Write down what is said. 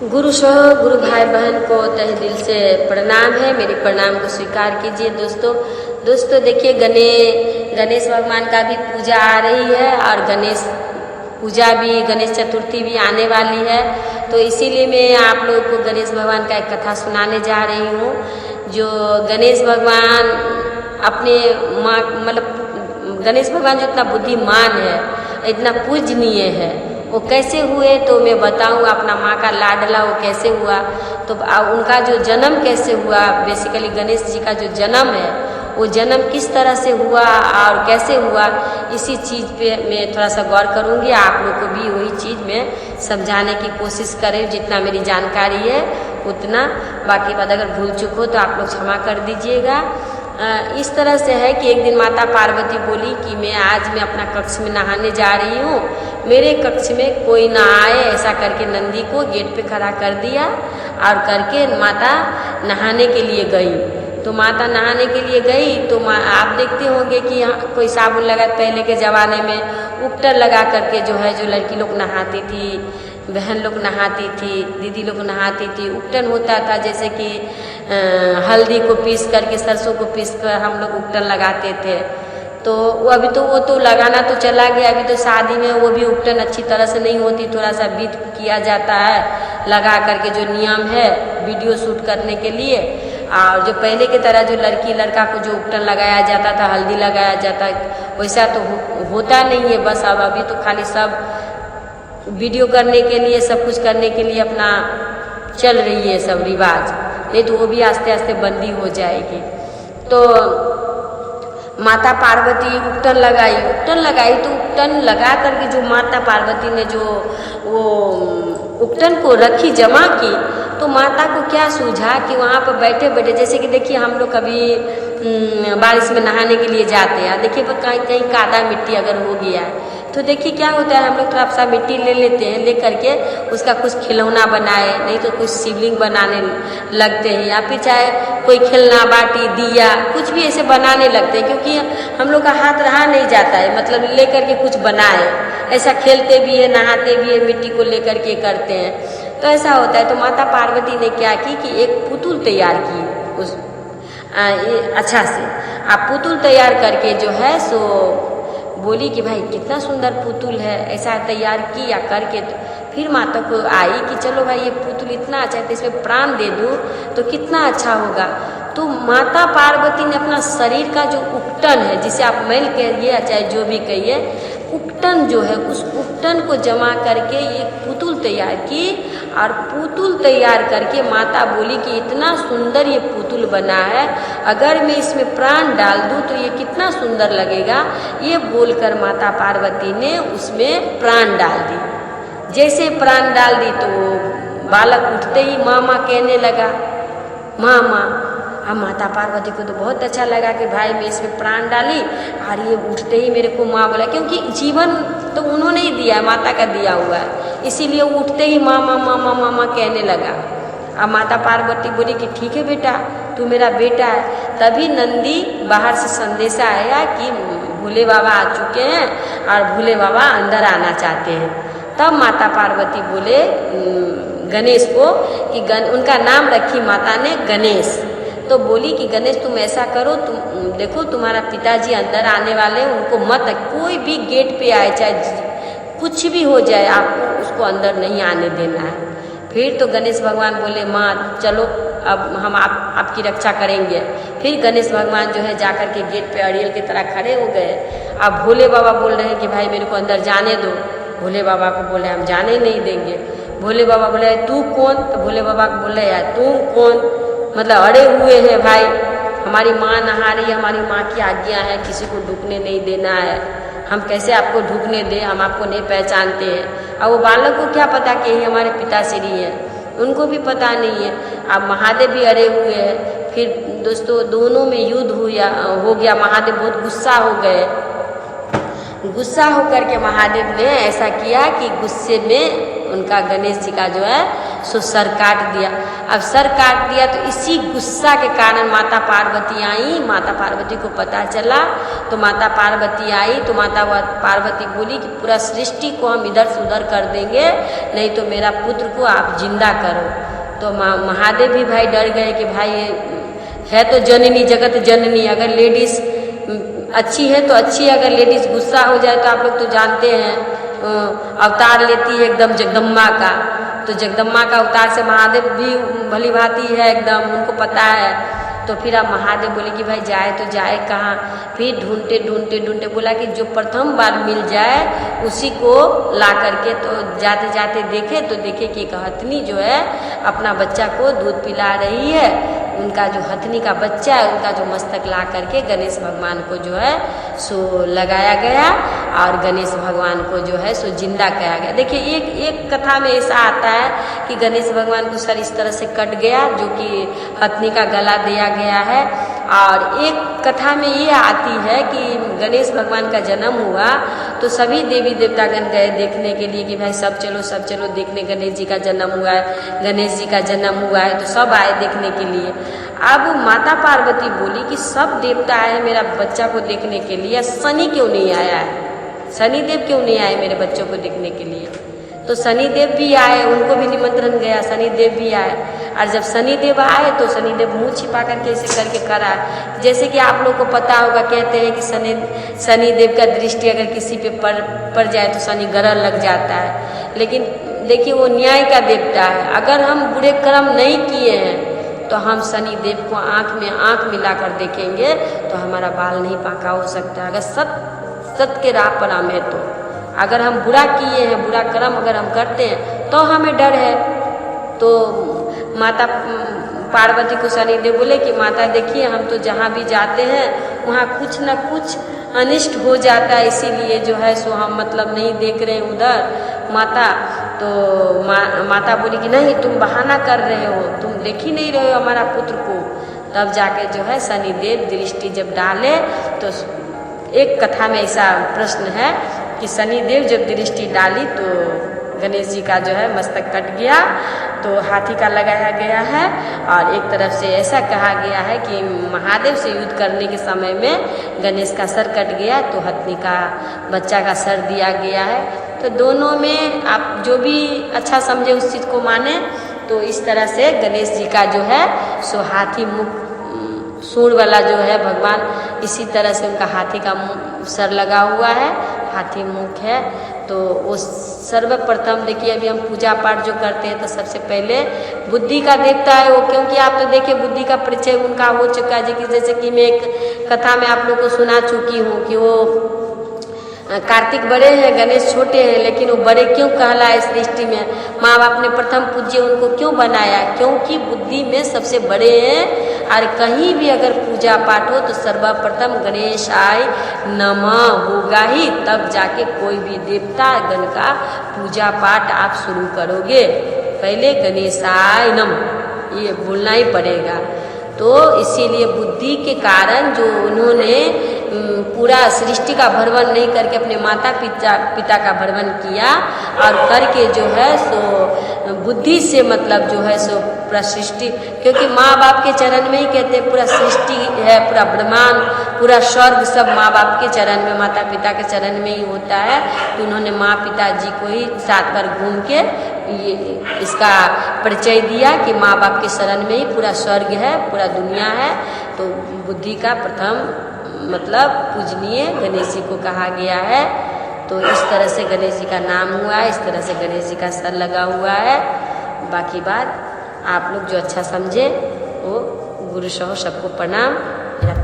गुरु भाई बहन को तहे दिल से प्रणाम है। मेरी प्रणाम को स्वीकार कीजिए। दोस्तों देखिए, गणेश भगवान का भी पूजा आ रही है और गणेश चतुर्थी भी आने वाली है। तो इसीलिए मैं आप लोगों को गणेश भगवान का एक कथा सुनाने जा रही हूँ। जो गणेश भगवान अपने गणेश भगवान जो इतना बुद्धिमान है, इतना पूजनीय है, वो कैसे हुए तो मैं बताऊँ। अपना माँ का लाडला वो कैसे हुआ, तो उनका जो जन्म कैसे हुआ, बेसिकली गणेश जी का जो जन्म है वो जन्म किस तरह से हुआ और कैसे हुआ, इसी चीज़ पे मैं थोड़ा सा गौर करूँगी। आप लोग को भी वही चीज़ में समझाने की कोशिश करें, जितना मेरी जानकारी है उतना। बाकी बात अगर भूल चूक हो तो आप लोग क्षमा कर दीजिएगा। इस तरह से है कि एक दिन माता पार्वती बोली कि मैं अपना कक्ष में नहाने जा रही हूँ, मेरे कक्ष में कोई ना आए। ऐसा करके नंदी को गेट पे खड़ा कर दिया और करके माता नहाने के लिए गई। तो माता नहाने के लिए गई तो आप देखते होंगे कि कोई साबुन लगा, पहले के ज़माने में उपटर लगा करके जो लड़की लोग नहाती थी, बहन लोग नहाती थी, दीदी लोग नहाती थी। उपटन होता था, जैसे कि हल्दी को पीस करके, सरसों को पीस कर हम लोग उपटन लगाते थे। तो वो तो लगाना तो चला गया। अभी तो शादी में वो भी उपटन अच्छी तरह से नहीं होती, थोड़ा सा बीट किया जाता है लगा करके, जो नियम है वीडियो शूट करने के लिए। और जो पहले की तरह जो लड़की लड़का को जो उपटन लगाया जाता था, हल्दी लगाया जाता, वैसा तो होता नहीं है। बस अब अभी तो खाली सब वीडियो करने के लिए, सब कुछ करने के लिए अपना चल रही है सब रिवाज, नहीं तो वो भी आस्ते आस्ते बंदी हो जाएगी। तो माता पार्वती उपटन लगाई तो उपटन लगा करके जो माता पार्वती ने जो वो उपटन को रखी, जमा की, तो माता को क्या सूझा कि वहाँ पर बैठे बैठे, जैसे कि देखिए हम लोग कभी बारिश में नहाने के लिए जाते हैं, देखिए पर कहीं कादा मिट्टी अगर हो गया है तो देखिए क्या होता है, हम लोग थोड़ा सा मिट्टी ले लेते हैं, ले करके उसका कुछ खिलौना बनाए, नहीं तो कुछ शिवलिंग बनाने लगते हैं, या फिर चाहे कोई खिलना बाटी दिया कुछ भी ऐसे बनाने लगते हैं, क्योंकि हम लोग का हाथ रहा नहीं जाता है, मतलब ले करके कुछ बनाए। ऐसा खेलते भी है, नहाते भी है, मिट्टी को ले करके करते हैं, तो ऐसा होता है। तो माता पार्वती ने क्या की कि एक पुतुल तैयार की उस अच्छा से। आप पुतुल तैयार करके जो है सो बोली कि भाई कितना सुंदर पुतुल है, ऐसा तैयार किया करके। फिर माता को आई कि चलो भाई ये पुतुल इतना अच्छा है, तो इसमें प्राण दे दूँ तो कितना अच्छा होगा। तो माता पार्वती ने अपना शरीर का जो उपटन है, जिसे आप मैल कहिए चाहे जो भी कहिए, उपटन जो है उस उपटन को जमा करके ये पुतुल तैयार की। और पुतुल तैयार करके माता बोली कि इतना सुंदर ये पुतुल बना है, अगर मैं इसमें प्राण डाल दूँ तो ये कितना सुंदर लगेगा। ये बोलकर माता पार्वती ने उसमें प्राण डाल दी। जैसे प्राण डाल दी तो बालक उठते ही मामा कहने लगा, मामा। अब माता पार्वती को तो बहुत अच्छा लगा कि भाई मैं इसमें प्राण डाली और ये उठते ही मेरे को माँ बोला, क्योंकि जीवन तो उन्होंने ही दिया है, माता का दिया हुआ है, इसीलिए उठते ही मामा मामा मामा कहने लगा। अब माता पार्वती बोली कि ठीक है बेटा, तू मेरा बेटा है। तभी नंदी बाहर से संदेशा आया कि भोले बाबा आ चुके हैं और भोले बाबा अंदर आना चाहते हैं। तब माता पार्वती बोले गणेश को कि उनका नाम रखी माता ने गणेश। तो बोली कि गणेश तुम ऐसा करो, तुम देखो तुम्हारा पिताजी अंदर आने वाले हैं, उनको मत, कोई भी गेट पे आए चाहे कुछ भी हो जाए, आपको उसको अंदर नहीं आने देना है। फिर तो गणेश भगवान बोले माँ चलो अब हम आपकी रक्षा करेंगे। फिर गणेश भगवान जो है जाकर के गेट पे अड़ियल की तरह खड़े हो गए। अब भोले बाबा बोल रहे हैं कि भाई मेरे को अंदर जाने दो। भोले बाबा को बोले हम जाने नहीं देंगे। भोले बाबा बोले तू कौन? तो भोले बाबा को बोले यार तुम कौन, मतलब अड़े हुए हैं भाई, हमारी माँ नहा रही है, हमारी माँ की आज्ञा है किसी को ढूकने नहीं देना है, हम कैसे आपको ढूकने दें, हम आपको नहीं पहचानते हैं। अब वो बालक को क्या पता कि ये हमारे पिताश्री हैं, उनको भी पता नहीं है। अब महादेव भी अड़े हुए हैं। फिर दोस्तों दोनों में युद्ध हो गया। महादेव बहुत गुस्सा हो गए। गुस्सा होकर के महादेव ने ऐसा किया कि गुस्से में उनका गणेश जी का जो है सो सर काट दिया। अब सर काट दिया तो इसी गुस्सा के कारण माता पार्वती आई। माता पार्वती को पता चला तो माता पार्वती आई तो माता पार्वती बोली कि पूरा सृष्टि को हम इधर से उधर कर देंगे, नहीं तो मेरा पुत्र को आप जिंदा करो। तो महादेव भी भाई डर गए कि भाई है तो जननी, जगत जननी, अगर लेडीज अच्छी है तो अच्छी, अगर लेडीज गुस्सा हो जाए तो आप लोग तो जानते हैं अवतार लेती है एकदम जगदम्बा का। तो जगदम्बा का अवतार से महादेव भी भली भांति है एकदम, उनको पता है। तो फिर अब महादेव बोले कि भाई जाए तो जाए कहाँ। फिर ढूंढते ढूंढते ढूंढते बोला कि जो प्रथम बार मिल जाए उसी को ला करके। तो जाते जाते देखे तो देखे कि एक हथनी जो है अपना बच्चा को दूध पिला रही है। उनका जो हथनी का बच्चा है उनका जो मस्तक ला करके गणेश भगवान को जो है सो लगाया गया और गणेश भगवान को जो है सो जिंदा किया गया। देखिए एक कथा में ऐसा आता है कि गणेश भगवान को सर इस तरह से कट गया जो कि हथनी का गला दिया गया है। और एक कथा में ये आती है कि गणेश भगवान का जन्म हुआ तो सभी देवी देवतागण गए देखने के लिए कि भाई सब चलो देखने, गणेश जी का जन्म हुआ है, गणेश जी का जन्म हुआ है। तो सब आए देखने के लिए। अब माता पार्वती बोली कि सब देवता आए मेरा बच्चा को देखने के लिए, शनि क्यों नहीं आया है, शनिदेव क्यों नहीं आए मेरे बच्चों को देखने के लिए। तो शनिदेव भी आए, उनको भी निमंत्रण गया, शनिदेव भी आए। और जब शनिदेव आए तो शनिदेव मुंह छिपा करके ऐसे करके करा, जैसे कि आप लोग को पता होगा, कहते हैं कि शनिदेव का दृष्टि अगर किसी पे पड़ जाए तो शनि ग्रह लग जाता है। लेकिन देखिए वो न्याय का देवता है, अगर हम बुरे कर्म नहीं किए हैं तो हम शनि देव को आँख में आँख मिलाकर देखेंगे तो हमारा बाल नहीं पाका हो सकता। अगर सत्य के राह पर हम है तो अगर हम बुरा किए हैं, बुरा कर्म अगर हम करते हैं तो हमें डर है। तो माता पार्वती को शनिदेव बोले कि माता देखिए हम तो जहाँ भी जाते हैं वहाँ कुछ न कुछ अनिष्ट हो जाता है, इसीलिए जो है सो हम मतलब नहीं देख रहे हैं उधर माता। तो माता बोली कि नहीं तुम बहाना कर रहे हो, तुम देख ही नहीं रहे हो हमारा पुत्र को। तब जाके जो है शनिदेव दृष्टि जब डाले तो एक कथा में ऐसा प्रश्न है कि शनिदेव जब दृष्टि डाली तो गणेश जी का जो है मस्तक कट गया, तो हाथी का लगाया गया है। और एक तरफ से ऐसा कहा गया है कि महादेव से युद्ध करने के समय में गणेश का सर कट गया तो हथनी का बच्चा का सर दिया गया है। तो दोनों में आप जो भी अच्छा समझे उस चीज़ को माने। तो इस तरह से गणेश जी का जो है सो हाथी मुख सूंड वाला जो है भगवान, इसी तरह से उनका हाथी का सर लगा हुआ है, हाथी मुख है। तो वो सर्वप्रथम देखिए अभी हम पूजा पाठ जो करते हैं तो सबसे पहले बुद्धि का देवता है वो, क्योंकि आप तो देखिए बुद्धि का परिचय उनका हो चुका है। जैसे कि मैं एक कथा में आप लोग को सुना चुकी हूँ कि वो कार्तिक बड़े हैं, गणेश छोटे हैं, लेकिन वो बड़े क्यों कहलाए सृष्टि में, माँ बाप ने प्रथम पूज्य उनको क्यों बनाया, क्योंकि बुद्धि में सबसे बड़े हैं। और कहीं भी अगर पूजा पाठ हो तो सर्वप्रथम गणेशाय नमः होगा ही, तब जाके कोई भी देवता गण का पूजा पाठ आप शुरू करोगे। पहले गणेशाय नमः ये बोलना ही पड़ेगा। तो इसीलिए बुद्धि के कारण जो उन्होंने पूरा सृष्टि का भ्रमण नहीं करके अपने माता पिता का भ्रमण किया और करके जो है सो बुद्धि से मतलब जो है सो पूरा सृष्टि, क्योंकि माँ बाप के चरण में ही कहते हैं पूरा सृष्टि है, पूरा ब्रह्मांड, पूरा स्वर्ग सब माँ बाप के चरण में, माता पिता के चरण में ही होता है। तो उन्होंने माँ पिता जी को ही 7 बार घूम के ये इसका परिचय दिया कि माँ बाप के शरण में ही पूरा स्वर्ग है, पूरा दुनिया है। तो बुद्धि का प्रथम मतलब पूजनीय गणेश जी को कहा गया है। तो इस तरह से गणेश जी का नाम हुआ है, इस तरह से गणेश जी का सर लगा हुआ है। बाकी बात आप लोग जो अच्छा समझे वो गुरु सहो सबको प्रणाम। मेरा